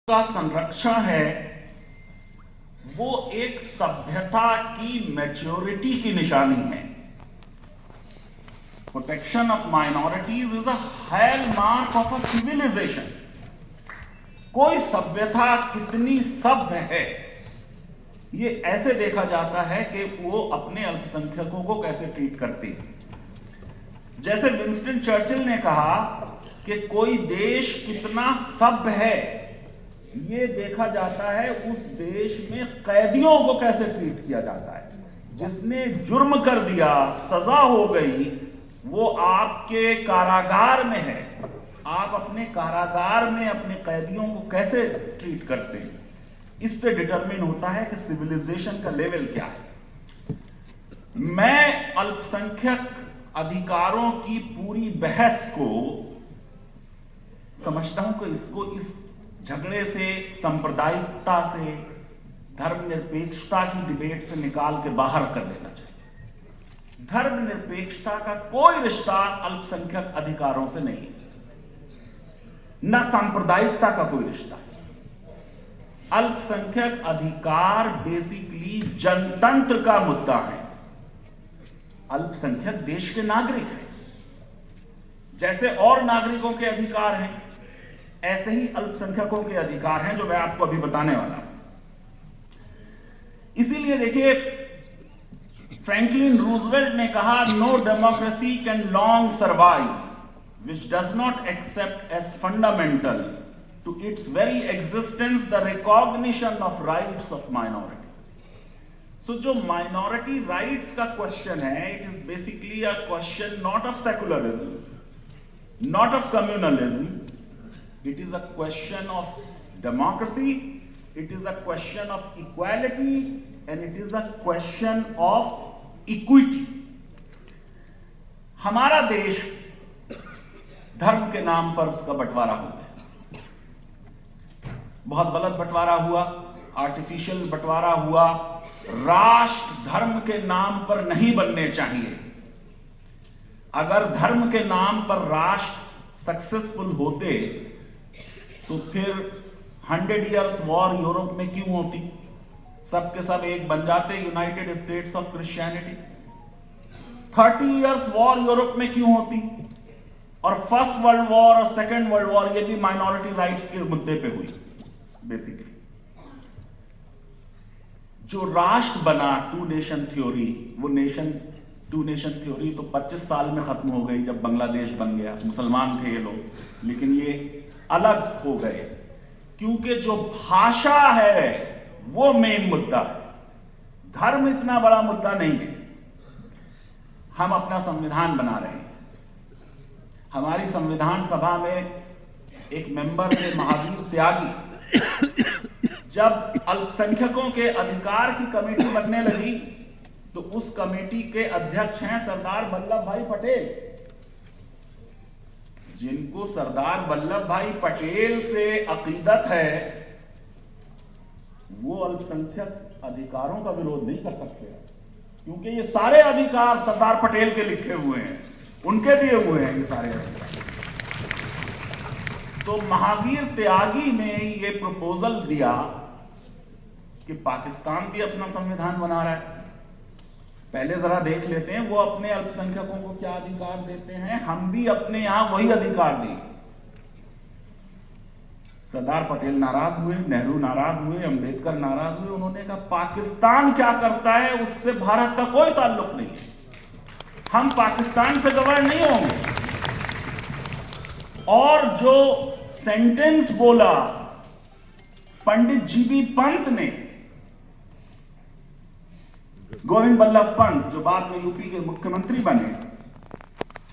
का संरक्षण है वो एक सभ्यता की मैच्योरिटी की निशानी है। Protection of minorities is a hallmark of a civilization. कोई सभ्यता कितनी सभ्य है ये ऐसे देखा जाता है कि वो अपने अल्पसंख्यकों को कैसे ट्रीट करती है। जैसे विंस्टन चर्चिल ने कहा कि कोई देश कितना सभ्य है ये देखा जाता है उस देश में कैदियों को कैसे ट्रीट किया जाता है। जिसने जुर्म कर दिया, सजा हो गई, वो आपके कारागार में है, आप अपने कारागार में अपने कैदियों को कैसे ट्रीट करते हैं, इससे डिटरमिन होता है कि सिविलाइजेशन का लेवल क्या है। मैं अल्पसंख्यक अधिकारों की पूरी बहस को समझता हूं कि इसको इस झगड़े से, सांप्रदायिकता से, धर्मनिरपेक्षता की डिबेट से निकाल के बाहर कर देना चाहिए। धर्मनिरपेक्षता का कोई रिश्ता अल्पसंख्यक अधिकारों से नहीं, न सांप्रदायिकता का कोई रिश्ता। अल्पसंख्यक अधिकार बेसिकली जनतंत्र का मुद्दा है। अल्पसंख्यक देश के नागरिक हैं, जैसे और नागरिकों के अधिकार हैं ऐसे ही अल्पसंख्यकों के अधिकार हैं, जो मैं आपको अभी बताने वाला हूं। इसीलिए देखिए, फ्रैंकलिन रूजवेल्ट ने कहा, no democracy can long survive which does not accept as fundamental to its very existence the recognition of rights of minorities. तो जो माइनॉरिटी राइट्स का क्वेश्चन है, it is basically a question not of secularism, not of communalism. It is a question of democracy, it is a question of equality, and it is a question of equity. हमारा देश धर्म के नाम पर उसका बंटवारा हो गया, बहुत गलत बंटवारा हुआ, आर्टिफिशियल बंटवारा हुआ। राष्ट्र धर्म के नाम पर नहीं बनने चाहिए। अगर धर्म के नाम पर राष्ट्र सक्सेसफुल होते तो फिर 100 इयर्स वॉर यूरोप में क्यों होती? सबके सब एक बन जाते, United states of Christianity. 30 years war Europe में क्यों होती? और फर्स्ट वर्ल्ड वॉर और सेकेंड वर्ल्ड वॉर ये भी माइनॉरिटी राइट्स के मुद्दे पे हुई। बेसिकली जो राष्ट्र बना, टू नेशन थ्योरी, वो टू नेशन थ्योरी तो 25 साल में खत्म हो गई जब बांग्लादेश बन गया। मुसलमान थे ये लोग, लेकिन ये अलग हो गए क्योंकि जो भाषा है वो मेन मुद्दा है। धर्म इतना बड़ा मुद्दा नहीं है। हम अपना संविधान बना रहे हैं। हमारी संविधान सभा में एक मेंबर थे महावीर त्यागी। जब अल्पसंख्यकों के अधिकार की कमेटी बनने लगी तो उस कमेटी के अध्यक्ष हैं सरदार वल्लभ भाई पटेल। जिनको सरदार वल्लभ भाई पटेल से अकीदत है वो अल्पसंख्यक अधिकारों का विरोध नहीं कर सकते, क्योंकि ये सारे अधिकार सरदार पटेल के लिखे हुए हैं, उनके दिए हुए हैं ये सारे अधिकार। तो महावीर त्यागी ने ये प्रपोजल दिया कि पाकिस्तान भी अपना संविधान बना रहा है, पहले जरा देख लेते हैं वो अपने अल्पसंख्यकों को क्या अधिकार देते हैं, हम भी अपने यहां वही अधिकार दें। सरदार पटेल नाराज हुए, नेहरू नाराज हुए, अंबेडकर नाराज हुए। उन्होंने कहा पाकिस्तान क्या करता है उससे भारत का कोई ताल्लुक नहीं है, हम पाकिस्तान से गवर्न नहीं होंगे। और जो सेंटेंस बोला पंडित जीबी पंत ने, गोविंद बल्लभ पंत जो बाद में यूपी के मुख्यमंत्री बने,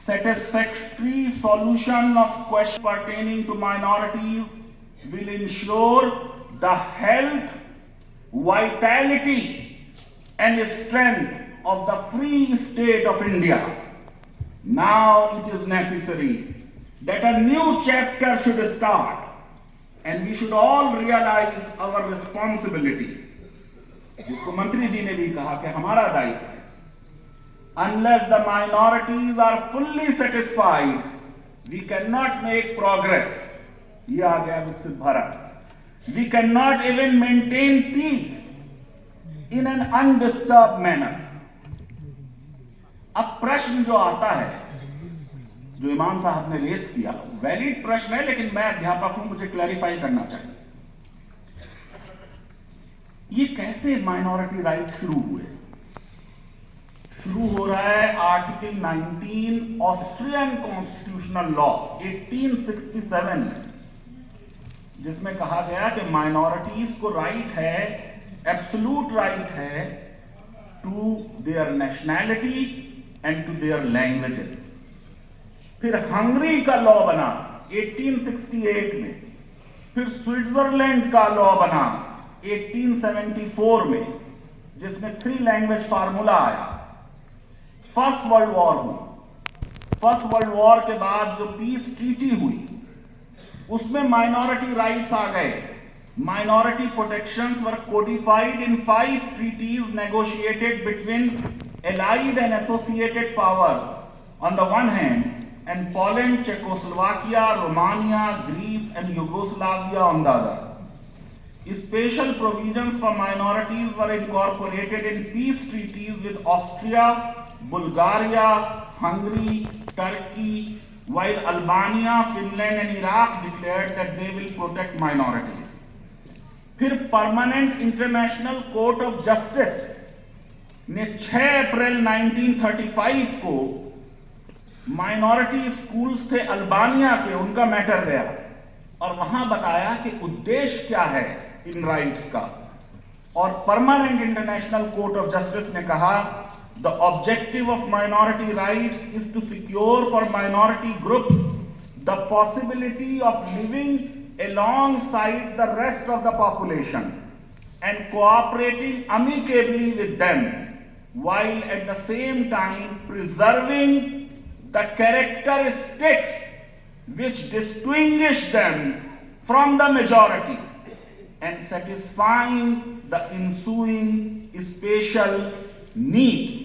satisfactory solution of questions pertaining to minorities will ensure the health, vitality and strength of the free state of India. Now it is necessary that a new chapter should start and we should all realize our responsibility. जिसको मंत्री जी ने भी कहा कि हमारा दायित्व है, unless the minorities are fully satisfied, we cannot make progress. ये आ गया विकसित Bharat. We cannot even maintain peace in an undisturbed manner. अब प्रश्न जो आता है, जो इमाम साहब ने रेस किया, वैलिड प्रश्न है, लेकिन मैं अध्यापक हूं, मुझे क्लैरिफाई करना चाहिए। ये कैसे माइनॉरिटी राइट शुरू हुए? शुरू हो रहा है आर्टिकल 19 ऑस्ट्रियन कॉन्स्टिट्यूशनल लॉ 1867 में, जिसमें कहा गया कि माइनॉरिटीज को राइट है, एब्सोल्यूट राइट है to their nationality and to their languages. फिर हंगरी का लॉ बना 1868 में, फिर स्विट्जरलैंड का लॉ बना 1874 में, जिसमें 3 लैंग्वेज फार्मूला आया। फर्स्ट वर्ल्ड वॉर हुई। फर्स्ट वर्ल्ड वॉर के बाद जो पीस ट्रीटी हुई, उसमें माइनॉरिटी राइट्स आ गए। Minority protections were codified in 5 treaties negotiated between allied and associated powers on the one hand, and Poland, Czechoslovakia, Romania, Greece and Yugoslavia on the other. Special provisions for minorities were incorporated in peace treaties with Austria, Bulgaria, Hungary, Turkey, while Albania, Finland and Iraq declared that they will protect minorities. फिर permanent international court of justice ने 6 अप्रैल 1935 को minority schools थे Albania के, उनका matter गया और वहां बताया कि उद्देश्य क्या है इन राइट्स का। और permanent international court of justice ने कहा, the objective of minority rights is to secure for minority groups the possibility of living alongside the rest of the population and cooperating amicably with them, while at the same time preserving the characteristics which distinguish them from the majority and satisfying the ensuing special needs.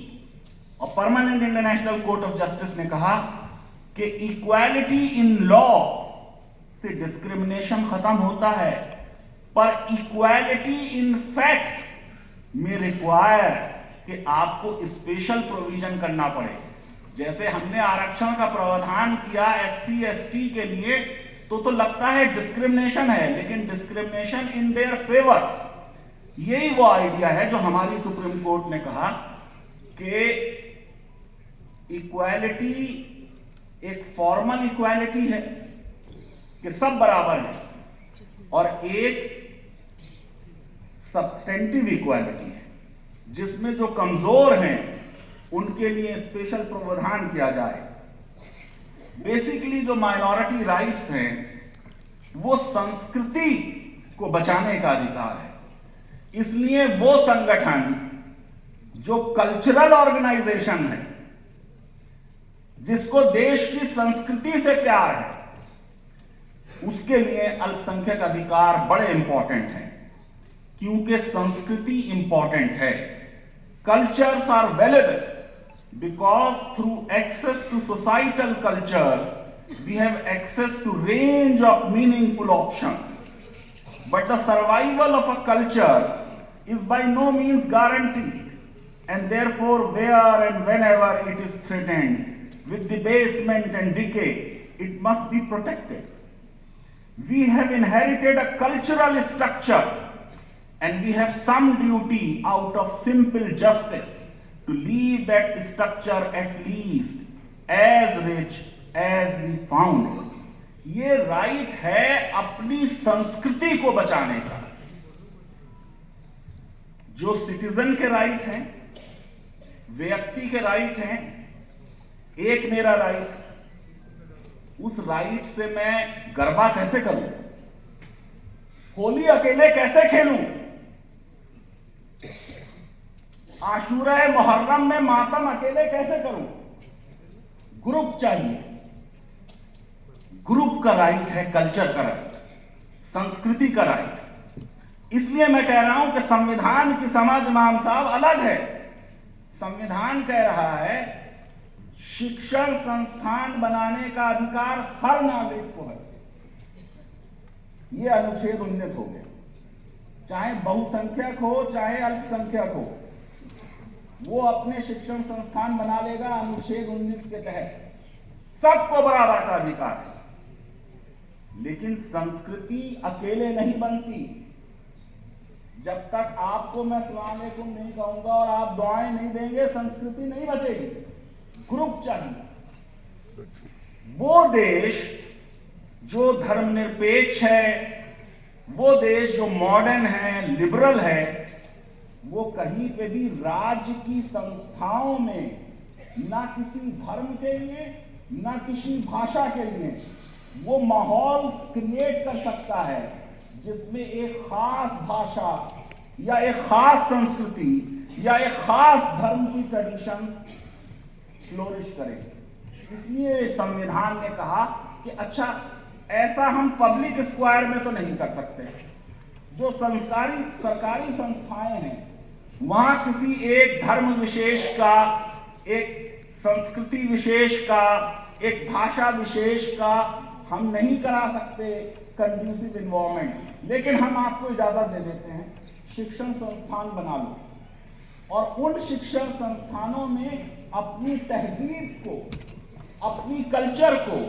और permanent international court of justice ने कहा कि equality in law से discrimination खत्म होता है, पर equality in fact में रिक्वायर कि आपको स्पेशल प्रोविजन करना पड़े। जैसे हमने आरक्षण का प्रावधान किया SC ST के लिए, तो लगता है डिस्क्रिमिनेशन है, लेकिन डिस्क्रिमिनेशन इन देयर फेवर। यही वो आइडिया है जो हमारी सुप्रीम कोर्ट ने कहा कि इक्वालिटी एक फॉर्मल इक्वालिटी है कि सब बराबर है, और एक सब्सटेंटिव इक्वालिटी है जिसमें जो कमजोर हैं उनके लिए स्पेशल प्रावधान किया जाए। बेसिकली जो माइनॉरिटी राइट्स हैं वो संस्कृति को बचाने का अधिकार है। इसलिए वो संगठन जो कल्चरल ऑर्गेनाइजेशन है, जिसको देश की संस्कृति से प्यार है, उसके लिए अल्पसंख्यक अधिकार बड़े इंपॉर्टेंट हैं, क्योंकि संस्कृति इंपॉर्टेंट है। Cultures are valuable because through access to societal cultures we have access to range of meaningful options, but the survival of a culture is by no means guaranteed, and therefore where and whenever it is threatened with debasement and decay, it must be protected. We have inherited a cultural structure and we have some duty out of simple justice to leave that structure at least as rich as we found it. ये right है अपनी संस्कृति को बचाने का। जो citizen के right हैं, व्यक्ति के राइट हैं, एक मेरा राइट, उस राइट से मैं गरबा कैसे करूं, होली अकेले कैसे खेलूं, आशूरा मुहर्रम में मातम अकेले कैसे करूं? ग्रुप चाहिए। ग्रुप का राइट है, कल्चर का राइट, संस्कृति का राइट। इसलिए मैं कह रहा हूं कि संविधान की समझ इमाम साहब अलग है। संविधान कह रहा है शिक्षण संस्थान बनाने का अधिकार हर नागरिक को है। ये अनुच्छेद 19 हो गया। चाहे बहुसंख्यक हो चाहे अल्पसंख्यक हो, वो अपने शिक्षण संस्थान बना लेगा अनुच्छेद 19 के तहत। सबको बराबर का अधिकार है। लेकिन संस्कृति अकेले नहीं बनती। जब तक आपको मैं अस्सलाम वालेकुम नहीं कहूंगा और आप दुआएं नहीं देंगे, संस्कृति नहीं बचेगी। ग्रुप चाहिए। वो देश जो धर्मनिरपेक्ष है, वो देश जो मॉडर्न है, लिबरल है, वो कहीं पे भी राज्य की संस्थाओं में ना किसी धर्म के लिए ना किसी भाषा के लिए वो माहौल क्रिएट कर सकता है जिसमें एक खास भाषा या एक खास संस्कृति या एक खास धर्म की ट्रेडिशन फ्लोरिश करे। इसलिए संविधान ने कहा कि अच्छा, ऐसा हम पब्लिक स्क्वायर में तो नहीं कर सकते। जो सरकारी संस्थाएं हैं, वहां किसी एक धर्म विशेष का, एक संस्कृति विशेष का, एक भाषा विशेष का हम नहीं करा सकते कंड्यूसिव एनवायरनमेंट। लेकिन हम आपको इजाजत दे देते हैं, शिक्षण संस्थान बना लो और उन शिक्षण संस्थानों में अपनी तहजीब को, अपनी कल्चर को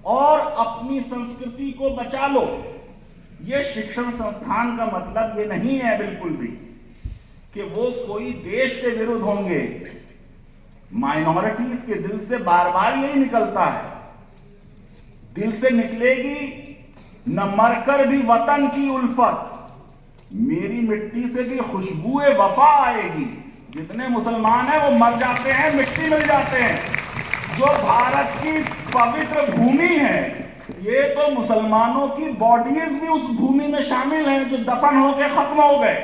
और अपनी संस्कृति को बचा लो। ये शिक्षण संस्थान का मतलब ये नहीं है बिल्कुल भी कि वो कोई देश के विरुद्ध होंगे। माइनॉरिटीज के दिल से बार बार यही निकलता है, दिल से निकलेगी न मरकर भी वतन की उल्फत, मेरी मिट्टी से भी खुशबुए वफा आएगी। जितने मुसलमान हैं वो मर जाते हैं, मिट्टी मिल जाते हैं। जो भारत की पवित्र भूमि है, ये तो मुसलमानों की बॉडीज भी उस भूमि में शामिल हैं, जो दफन होकर खत्म हो गए,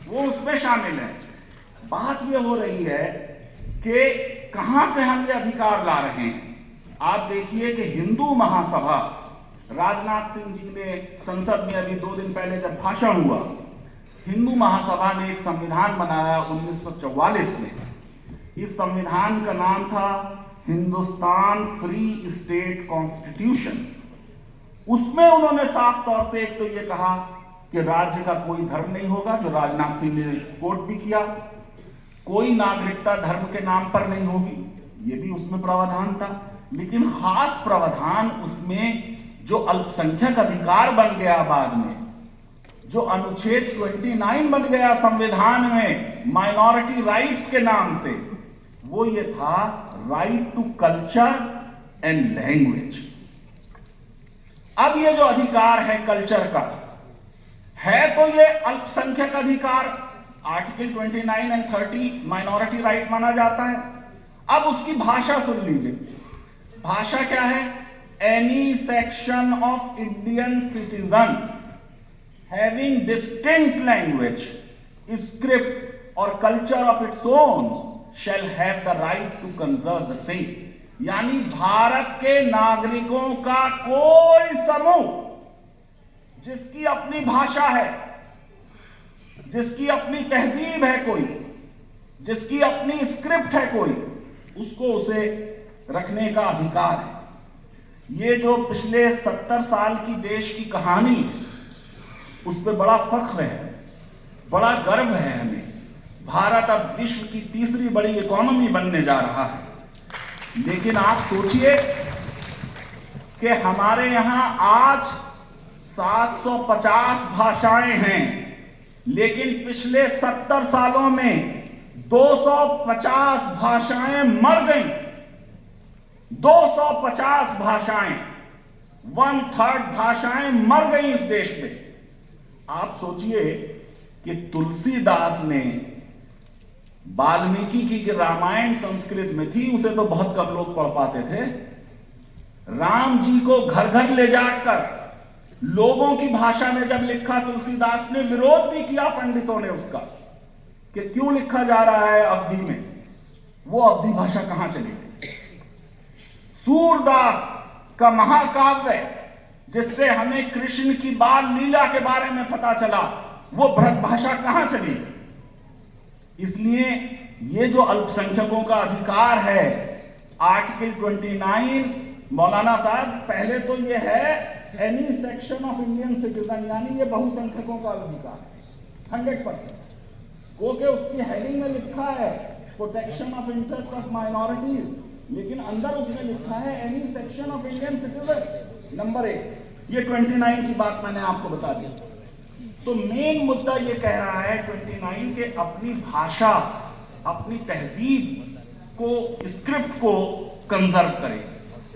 वो उसमें शामिल है। बात ये हो रही है कि कहां से हम ये अधिकार ला रहे हैं। आप देखिए कि हिंदू महासभा, राजनाथ सिंह जी ने संसद में अभी 2 दिन पहले जब भाषण हुआ, हिंदू महासभा ने एक संविधान बनाया 1944 में। इस संविधान का नाम था हिंदुस्तान फ्री स्टेट कॉन्स्टिट्यूशन। उसमें उन्होंने साफ तौर से एक तो ये कहा कि राज्य का कोई धर्म नहीं होगा, जो राजनाथ सिंह ने कोट भी किया। कोई नागरिकता धर्म के नाम पर नहीं होगी, ये भी उसमें प्रावधान था। लेकिन खास प्रावधान उसमें जो अल्पसंख्यक अधिकार बन गया बाद में, जो अनुच्छेद 29 बन गया संविधान में माइनॉरिटी राइट्स के नाम से, वो ये था right to culture and language. अब ये जो अधिकार है कल्चर का, है तो ये अल्पसंख्यक अधिकार, आर्टिकल 29 एंड 30 माइनॉरिटी राइट माना जाता है। अब उसकी भाषा सुन लीजिए। भाषा क्या है? Any section of Indian citizen having distinct language, script और culture of its own shall have the right to conserve the same। यानी भारत के नागरिकों का कोई समूह जिसकी अपनी भाषा है, जिसकी अपनी तहजीब है, कोई जिसकी अपनी स्क्रिप्ट है, कोई उसको उसे रखने का अधिकार है। ये जो पिछले 70 साल की देश की कहानी है, उस पर बड़ा फख्र है, बड़ा गर्व है हमें। भारत अब विश्व की तीसरी बड़ी इकोनॉमी बनने जा रहा है। लेकिन आप सोचिए कि हमारे यहां आज 750 भाषाएं हैं, लेकिन पिछले 70 सालों में 250 भाषाएं मर गईं। 250 भाषाएं, 1/3 भाषाएं मर गई इस देश में। आप सोचिए कि तुलसीदास ने, वाल्मीकि की रामायण संस्कृत में थी, उसे तो बहुत कम लोग पढ़ पाते थे। राम जी को घर घर ले जाकर लोगों की भाषा में जब लिखा, तुलसीदास ने विरोध भी किया पंडितों ने उसका कि क्यों लिखा जा रहा है अवधी में, वो अवधी भाषा कहां चली गई। सूरदास का महाकाव्य जिससे हमें कृष्ण की बाल लीला के बारे में पता चला, वो ब्रज भाषा कहां चली गई। इसलिए ये जो अल्पसंख्यकों का अधिकार है, आर्टिकल 29, मौलाना साहब, पहले तो ये है any section of Indian citizen, यानी ये बहुसंख्यकों का अधिकार है 100%, क्योंकि उसकी हेडिंग में लिखा है protection of interest of minorities, लेकिन अंदर उसने लिखा है any section of Indian citizen. Number 1, ये 29 की बात मैंने आपको बता दी। तो मेन मुद्दा ये कह रहा है 29 के अपनी भाषा, अपनी तहजीब को, स्क्रिप्ट को कंजर्व करें।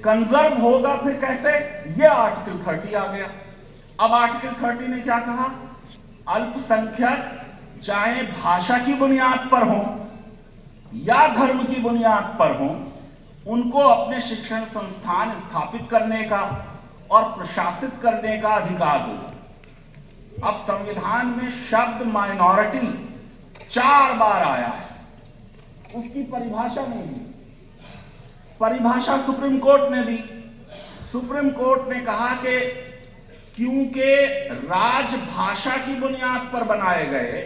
कंजर्व होगा फिर कैसे? ये आर्टिकल 30 आ गया। अब आर्टिकल 30 ने क्या कहा? अल्पसंख्यक चाहे भाषा की बुनियाद पर हो या धर्म की बुनियाद पर हो, उनको अपने शिक्षण संस्थान स्थापित करने का और प्रशासित करने का अधिकार हो। अब संविधान में शब्द माइनॉरिटी 4 बार आया है, उसकी परिभाषा नहीं दी। परिभाषा सुप्रीम कोर्ट ने दी। सुप्रीम कोर्ट ने कहा कि क्योंकि राजभाषा की बुनियाद पर बनाए गए,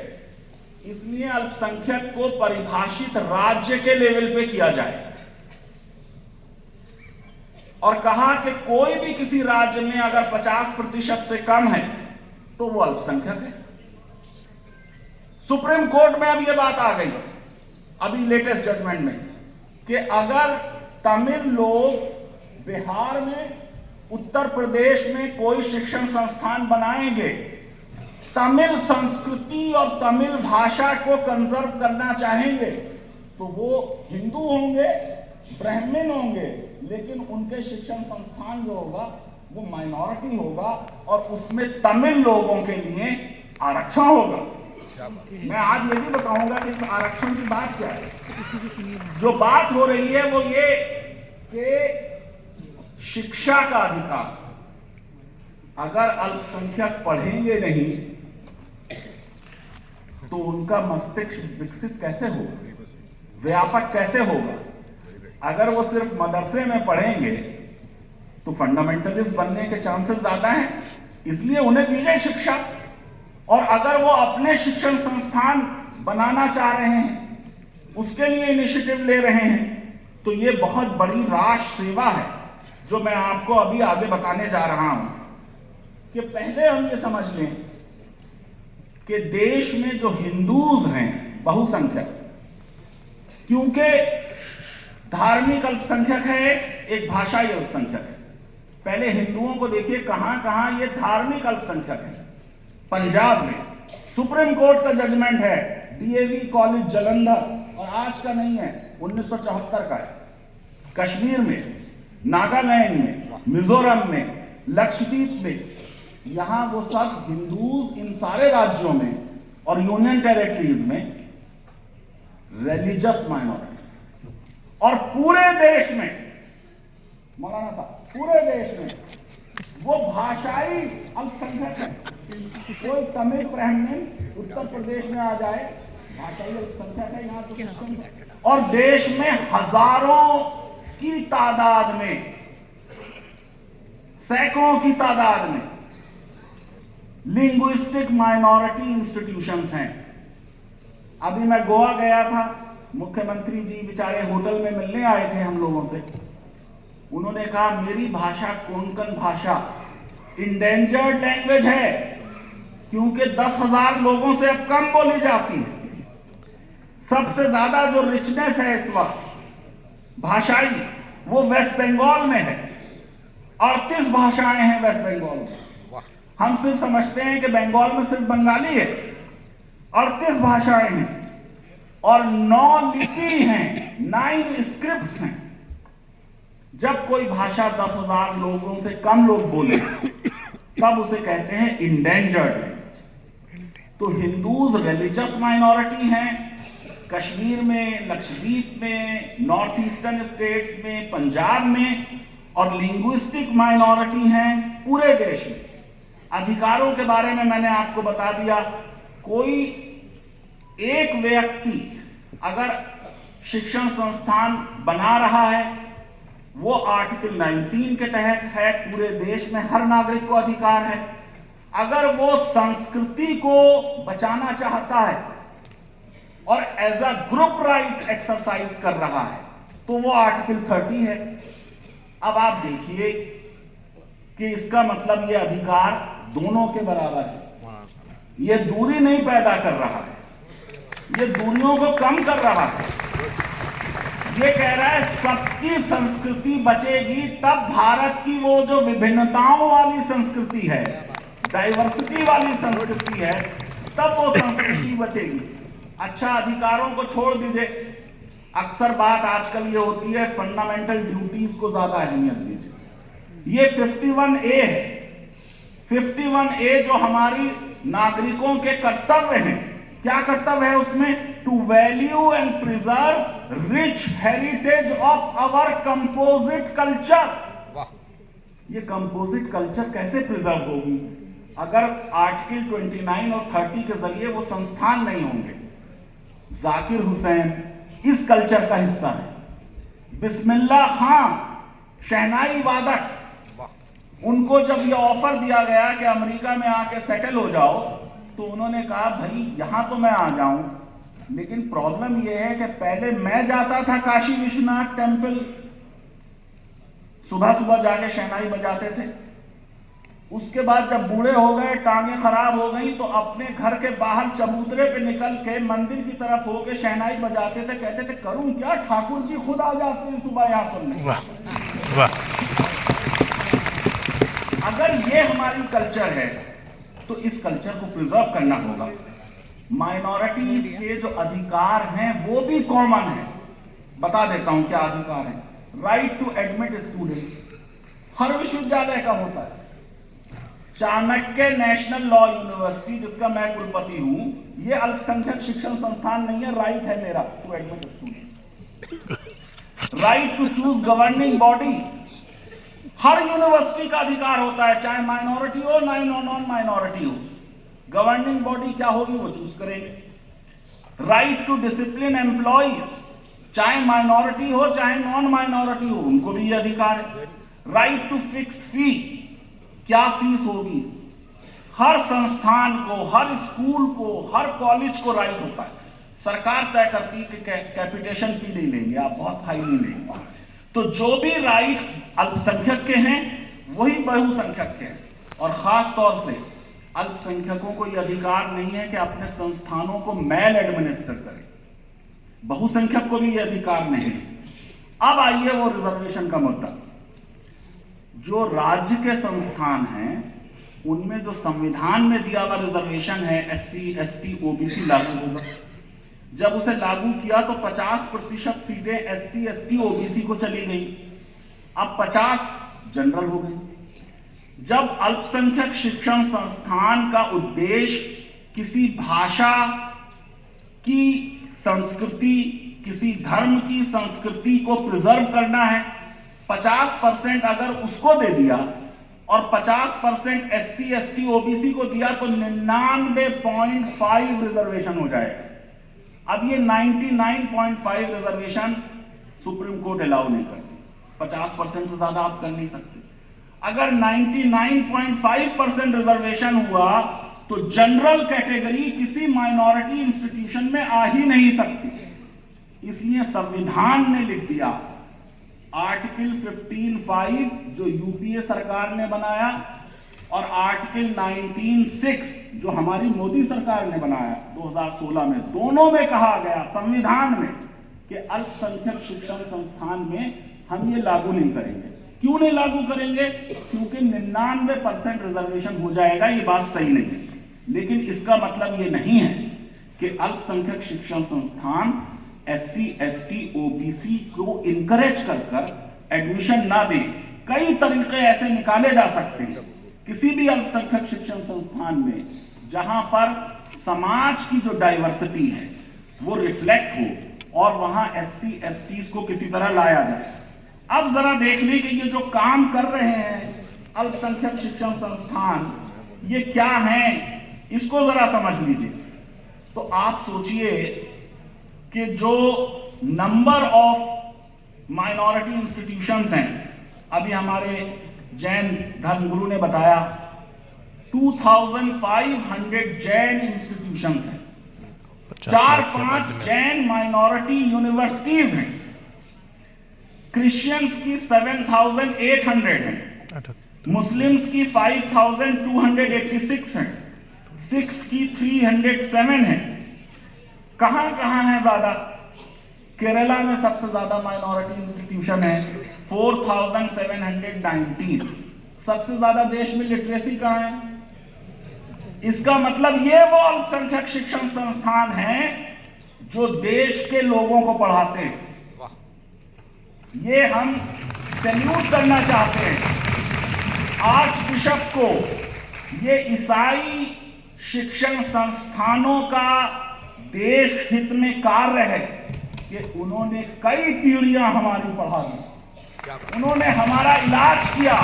इसलिए अल्पसंख्यक को परिभाषित राज्य के लेवल पे किया जाए, और कहा कि कोई भी किसी राज्य में अगर 50% से कम है तो वो अल्पसंख्यक है। सुप्रीम कोर्ट में अब ये बात आ गई अभी लेटेस्ट जजमेंट में कि अगर तमिल लोग बिहार में, उत्तर प्रदेश में कोई शिक्षण संस्थान बनाएंगे, तमिल संस्कृति और तमिल भाषा को कंजर्व करना चाहेंगे, तो वो हिंदू होंगे, ब्राह्मण होंगे, लेकिन उनके शिक्षण संस्थान जो होगा वो माइनॉरिटी होगा और उसमें तमिल लोगों के लिए आरक्षण होगा। मैं आज ये भी बताऊंगा कि इस आरक्षण की बात क्या है। जो बात हो रही है वो ये कि शिक्षा का अधिकार, अगर अल्पसंख्यक पढ़ेंगे नहीं तो उनका मस्तिष्क विकसित कैसे होगा, व्यापक कैसे होगा? अगर वो सिर्फ मदरसे में पढ़ेंगे तो फंडामेंटलिस्ट बनने के चांसेस ज्यादा हैं, इसलिए उन्हें दी जाए शिक्षा। और अगर वो अपने शिक्षण संस्थान बनाना चाह रहे हैं, उसके लिए इनिशिएटिव ले रहे हैं, तो ये बहुत बड़ी राष्ट्र सेवा है जो मैं आपको अभी आगे बताने जा रहा हूं। कि पहले हम ये समझ लें कि देश में जो हिंदूज हैं बहुसंख्यक, क्योंकि धार्मिक अल्पसंख्यक है, एक भाषाई अल्पसंख्यक है। पहले हिंदुओं को देखिए कहां कहां ये धार्मिक अल्पसंख्यक है। पंजाब में सुप्रीम कोर्ट का जजमेंट है, डीएवी कॉलेज जालंधर, और आज का नहीं है, 1974 का है। कश्मीर में, नागालैंड में, मिजोरम में, लक्षद्वीप में, यहां वो सब हिंदूज इन सारे राज्यों में और यूनियन टेरिटरीज में रिलीजियस माइनॉरिटी, और पूरे देश में, मौलाना साहब, पूरे देश में वो भाषाई अल्पसंख्यक है। कोई तमिल ब्राह्मण उत्तर प्रदेश में आ जाए, भाषाई अल्पसंख्यक है यहाँ तो। और देश में हजारों की तादाद में, सैकड़ों की तादाद में लिंग्विस्टिक माइनॉरिटी इंस्टीट्यूशंस हैं। अभी मैं गोवा गया था, मुख्यमंत्री जी बेचारे होटल में मिलने आए थे हम लोगों से। उन्होंने कहा मेरी भाषा कोंकण भाषा इंडेंजर्ड लैंग्वेज है, क्योंकि 10,000 लोगों से अब कम बोली जाती है। सबसे ज्यादा जो रिचनेस है इस वक्त भाषाई, वो वेस्ट बंगाल में है। 38 भाषाएं हैं वेस्ट बंगाल में। हम सिर्फ समझते हैं कि बंगाल में सिर्फ बंगाली है। 38 भाषाएं हैं और 9 लिपि हैं, 9 स्क्रिप्ट्स हैं। जब कोई भाषा 10,000 लोगों से कम लोग बोले तब उसे कहते हैं इंडेंजर्ड। तो हिंदूज रिलीजियस माइनॉरिटी हैं, कश्मीर में, लक्षद्वीप में, नॉर्थ ईस्टर्न स्टेट्स में, पंजाब में, और लिंग्विस्टिक माइनॉरिटी हैं पूरे देश में। अधिकारों के बारे में मैंने आपको बता दिया। कोई एक व्यक्ति अगर शिक्षण संस्थान बना रहा है, वो आर्टिकल 19 के तहत है, पूरे देश में हर नागरिक को अधिकार है। अगर वो संस्कृति को बचाना चाहता है और as a group right exercise कर रहा है, तो वो आर्टिकल 30 है। अब आप देखिए कि इसका मतलब ये अधिकार दोनों के बराबर है। ये दूरी नहीं पैदा कर रहा है, ये दूरियों को कम कर रहा है। ये कह रहा है सबकी संस्कृति बचेगी तब भारत की वो जो विभिन्नताओं वाली संस्कृति है, डाइवर्सिटी वाली संस्कृति है, तब वो संस्कृति बचेगी। अच्छा, अधिकारों को छोड़ दीजिए। अक्सर बात आजकल ये होती है फंडामेंटल ड्यूटीज को ज्यादा अहमियत दीजिए। ये 51A है। 51A जो हमारी नागरिकों के कर्तव्य हैं। क्या कर्तव्य है उसमें? To value and preserve rich heritage of our composite culture. ये कंपोजिट कल्चर कैसे प्रिजर्व होगी अगर आर्टिकल 29 और 30 के जरिए वो संस्थान नहीं होंगे? जाकिर हुसैन इस कल्चर का हिस्सा है। बिस्मिल्लाह खां शहनाई वादक, उनको जब ये ऑफर दिया गया कि अमेरिका में आके सेटल हो जाओ, तो उन्होंने कहा भाई यहां तो मैं आ जाऊं, लेकिन प्रॉब्लम यह है कि पहले मैं जाता था काशी विश्वनाथ टेम्पल, सुबह सुबह जाके शहनाई बजाते थे। उसके बाद जब बूढ़े हो गए, टांगे खराब हो गई, तो अपने घर के बाहर चबूतरे पे निकल के मंदिर की तरफ होके शहनाई बजाते थे। कहते थे करूं क्या, ठाकुर जी खुद आ जाते हैं सुबह यहां सुनने। वाह। अगर ये हमारी कल्चर है तो इस कल्चर को प्रिजर्व करना होगा। माइनॉरिटीज के जो अधिकार हैं वो भी कॉमन है। बता देता हूं क्या अधिकार है। राइट टू एडमिट स्टूडेंट्स हर विश्वविद्यालय का होता है। चाणक्य नेशनल लॉ यूनिवर्सिटी, जिसका मैं कुलपति हूं, ये अल्पसंख्यक शिक्षण संस्थान नहीं है। राइट है मेरा to admit student. Right to choose governing body हर यूनिवर्सिटी का अधिकार होता है, चाहे माइनॉरिटी हो ना नॉन माइनॉरिटी हो। गवर्निंग बॉडी क्या होगी वो चूज करेंगे। राइट टू डिसिप्लिन एम्प्लॉइज, चाहे माइनॉरिटी हो चाहे नॉन माइनॉरिटी हो, उनको भी ये अधिकार है। राइट टू फिक्स फी, क्या फीस होगी, हर संस्थान को, हर स्कूल को, हर कॉलेज को राइट होता है। सरकार तय करती है कि कैपिटेशन फी नहीं लेंगे आप, बहुत हाई नहीं लेंगे। तो जो भी राइट अल्पसंख्यक के हैं वही बहुसंख्यक के हैं। और खास तौर से अल्पसंख्यकों को यह अधिकार नहीं है कि अपने संस्थानों को मैल एडमिनिस्टर करें। बहुसंख्यक को भी यह अधिकार नहीं है। अब आइए वो रिजर्वेशन का मुद्दा। जो राज्य के संस्थान हैं उनमें जो संविधान में दिया हुआ रिजर्वेशन है, SC, ST, OBC लागू होगा। जब उसे लागू किया तो 50% सीटें SC, ST, OBC को चली गई। अब 50 जनरल हो गई। जब अल्पसंख्यक शिक्षण संस्थान का उद्देश्य किसी भाषा की संस्कृति, किसी धर्म की संस्कृति को प्रिजर्व करना है, 50% अगर उसको दे दिया और 50% SC, ST, OBC को दिया तो 99.5 रिजर्वेशन हो जाएगा। अब ये 99.5 रिजर्वेशन सुप्रीम कोर्ट अलाउ नहीं करती। 50% से ज्यादा आप कर नहीं सकते। अगर 99.5% रिजर्वेशन हुआ तो जनरल कैटेगरी किसी माइनॉरिटी इंस्टीट्यूशन में आ ही नहीं सकती। इसलिए संविधान ने लिख दिया, आर्टिकल 15(5) जो यूपीए सरकार ने बनाया और आर्टिकल 19(6) जो हमारी मोदी सरकार ने बनाया 2016 में, दोनों में कहा गया संविधान में कि अल्पसंख्यक शिक्षण संस्थान में हम ये लागू नहीं करेंगे। क्यों नहीं लागू करेंगे? क्योंकि 99% रिजर्वेशन हो जाएगा। ये बात सही नहीं है, लेकिन इसका मतलब ये नहीं है कि अल्पसंख्यक शिक्षण संस्थान SC, ST, OBC को इनकरेज कर एडमिशन ना दे। कई तरीके ऐसे निकाले जा सकते हैं किसी भी अल्पसंख्यक शिक्षण संस्थान में जहां पर समाज की जो डाइवर्सिटी है वो रिफ्लेक्ट हो और वहां SC, ST को किसी तरह लाया जाए। अब जरा देख लीजिए कि ये जो काम कर रहे हैं अल्पसंख्यक शिक्षण संस्थान, ये क्या हैं, इसको जरा समझ लीजिए। तो आप सोचिए कि जो नंबर ऑफ माइनॉरिटी इंस्टीट्यूशंस हैं, अभी हमारे जैन धर्मगुरु ने बताया 2500 जैन इंस्टीट्यूशंस हैं, 4-5 जैन माइनॉरिटी यूनिवर्सिटीज हैं, क्रिश्चियंस की 7800 हैं। मुस्लिम्स की 5286 है, सिख्स की 307 है। कहां कहां है ज्यादा? केरला में सबसे ज्यादा माइनॉरिटी इंस्टीट्यूशन है, 4719। सबसे ज्यादा देश में लिटरेसी कहां है? इसका मतलब ये वो अल्पसंख्यक शिक्षण संस्थान है जो देश के लोगों को पढ़ाते हैं। ये हम सैल्यूट करना चाहते हैं आर्च बिशप को। ये ईसाई शिक्षण संस्थानों का देश हित में कार्य है कि उन्होंने कई पीढ़ियां हमारी पढ़ा दी, उन्होंने हमारा इलाज किया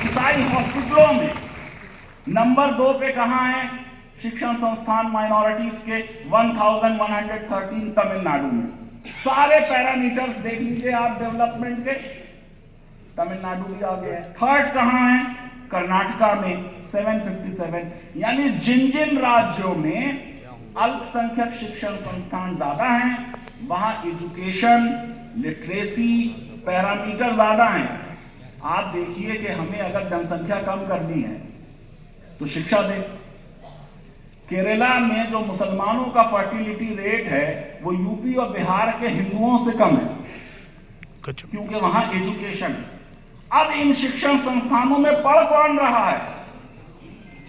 ईसाई हॉस्पिटलों में। नंबर 2 पे कहां है शिक्षण संस्थान माइनॉरिटीज के? 1113 तमिलनाडु में। सारे पैरामीटर्स देख लीजिए आप डेवलपमेंट के, तमिलनाडु भी आ गया है। थर्ड कहां है? कर्नाटका में 757। यानी जिन जिन राज्यों में अल्पसंख्यक शिक्षण संस्थान ज्यादा हैं वहां एजुकेशन, लिटरेसी पैरामीटर ज्यादा हैं। आप देखिए कि हमें अगर जनसंख्या कम करनी है तो शिक्षा दें। केरला में जो मुसलमानों का फर्टिलिटी रेट है वो यूपी और बिहार के हिंदुओं से कम है, क्योंकि वहां एजुकेशन है। अब इन शिक्षण संस्थानों में पढ़ कौन रहा है?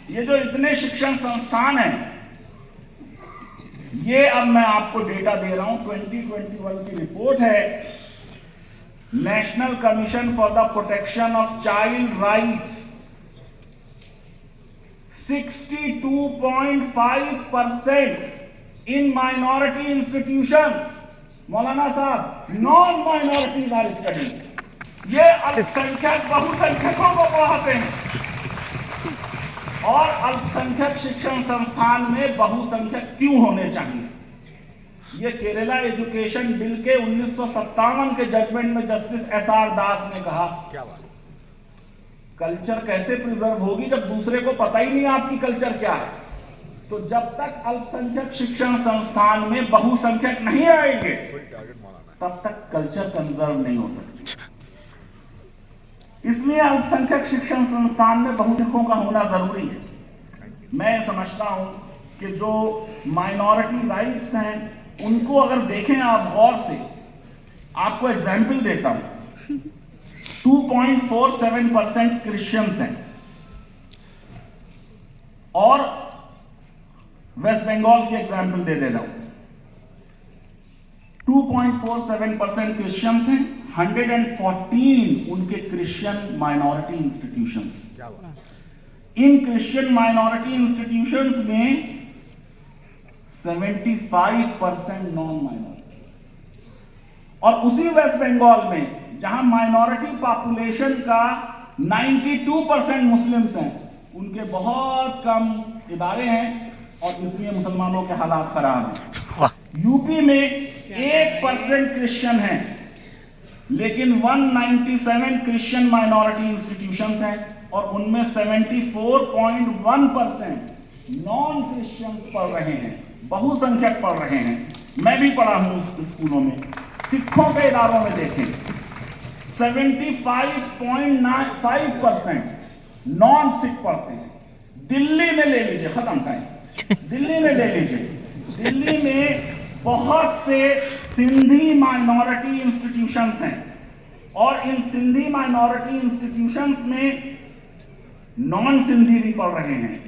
ये जो इतने शिक्षण संस्थान हैं, ये अब मैं आपको डेटा दे रहा हूं। 2021 की रिपोर्ट है, national commission for the protection of child rights. 62.5% in minority institutions. मौलाना साहब, नॉन माइनॉरिटीज आर स्टडीइंग। ये अल्पसंख्यक बहुसंख्यकों को पढ़ाते हैं और अल्पसंख्यक शिक्षण संस्थान में बहुसंख्यक क्यों होने चाहिए? ये केरला एजुकेशन बिल के 1957 के जजमेंट में जस्टिस SR दास ने कहा। क्या बात? कल्चर कैसे प्रिजर्व होगी जब दूसरे को पता ही नहीं आपकी कल्चर क्या है? तो जब तक अल्पसंख्यक शिक्षण संस्थान में बहुसंख्यक नहीं आएंगे तब तक कल्चर कंजर्व नहीं हो सकती। इसलिए अल्पसंख्यक शिक्षण संस्थान में बहुसंख्यकों का होना जरूरी है। मैं समझता हूं कि जो माइनॉरिटी राइट्स हैं उनको अगर देखें आप गौर से, आपको एग्जाम्पल देता हूं। 2.47% क्रिश्चियंस हैं और वेस्ट बंगाल की एग्जाम्पल दे रहा हूं। 2.47% क्रिश्चियंस हैं, 114 उनके क्रिश्चियन माइनॉरिटी इंस्टीट्यूशंस। इन क्रिश्चियन माइनॉरिटी इंस्टीट्यूशंस में 75% नॉन माइनॉरिटी। और उसी वेस्ट बंगाल में जहां माइनॉरिटी पॉपुलेशन का 92% मुस्लिम्स हैं, उनके बहुत कम इदारे हैं और इसलिए मुसलमानों के हालात खराब हैं। यूपी में 1% क्रिश्चियन हैं, लेकिन 197 क्रिश्चियन माइनॉरिटी इंस्टीट्यूशंस हैं और उनमें 74.1% नॉन क्रिश्चियन पढ़ रहे हैं, बहुसंख्यक पढ़ रहे हैं। मैं भी पढ़ा हूं स्कूलों में। सिखों के इदारों में देखें 75.95% नॉन सिख पढ़ते हैं। दिल्ली में ले लीजिए, खत्म टाइम, दिल्ली में ले लीजिए, दिल्ली में बहुत से सिंधी माइनॉरिटी इंस्टीट्यूशंस हैं और इन सिंधी माइनॉरिटी इंस्टीट्यूशंस में नॉन सिंधी भी पढ़ रहे हैं,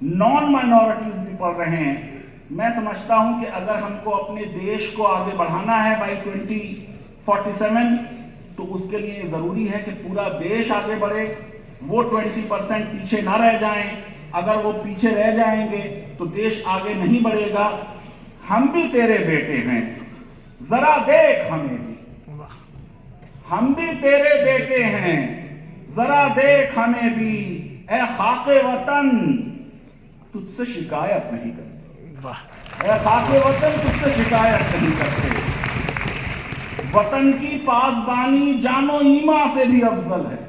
नॉन माइनॉरिटीज भी पढ़ रहे हैं। मैं समझता हूं कि अगर हमको अपने देश को आगे बढ़ाना है बाई 2047 तो उसके लिए जरूरी है कि पूरा देश आगे बढ़े, वो 20% पीछे ना रह जाएं। अगर वो पीछे रह जाएंगे तो देश आगे नहीं बढ़ेगा। हम भी तेरे बेटे हैं, जरा देख हमें भी, हम भी तेरे बेटे हैं, जरा देख हमें भी। ए खाके वतन तुझसे शिकायत नहीं करते, ए खाके वतन तुझसे शिकायत नहीं करते। वतन की पासबानी जानो ईमा से भी अफजल है,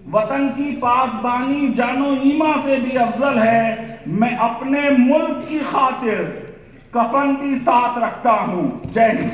वतन की पासबानी जानो ईमा से भी अफजल है। मैं अपने मुल्क की खातिर कफन भी साथ रखता हूं। जय हिंद।